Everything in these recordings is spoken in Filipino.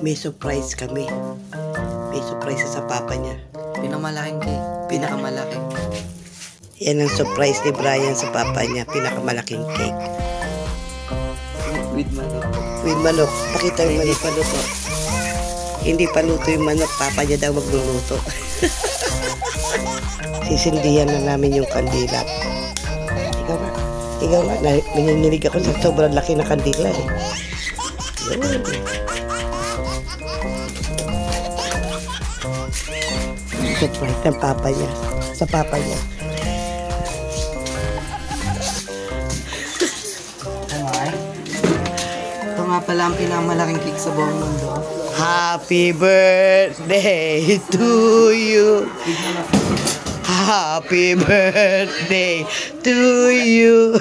May surprise kami. May surprise sa papa niya. Pinamalaking cake. Pinakamalaki. Yan ang surprise ni Brian sa papa niya. Pinakamalaking cake. With manok. With manok. Pakita yung manok. Paluto. Hindi pa luto yung manok. Papa niya daw magluluto. Sisindihan na namin yung kandila. Ikaw nga. Ikaw nga. Nanginginig ako sa sobrang laki na kandila eh. Yun. Surprise ng papa niya. Sa papa niya. Ito nga pala ang pinamalaking cake sa buong mundo. Happy birthday to you. Happy birthday to you.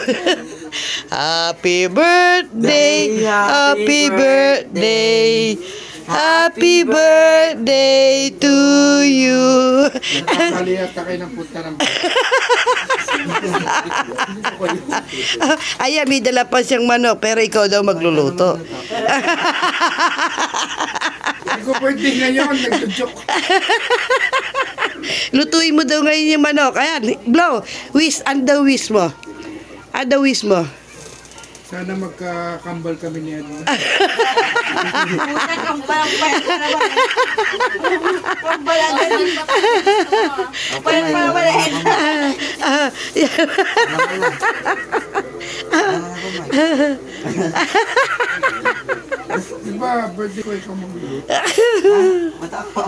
Happy birthday. Happy birthday. Happy birthday to you. Nakaliyata kayo ng punta ng Ayan, may dala pa siyang manok, pero ikaw daw magluluto. Hindi ko pwede ngayon, nagtudyok. Lutuin mo daw ngayon yung manok. Ayan, blow. Wish, anda wish mo. Anda wish mo. Sana magkakambal kami ni Edna. Puta kang parang Diba, birthday ko ikaw magluluto? Mata ko.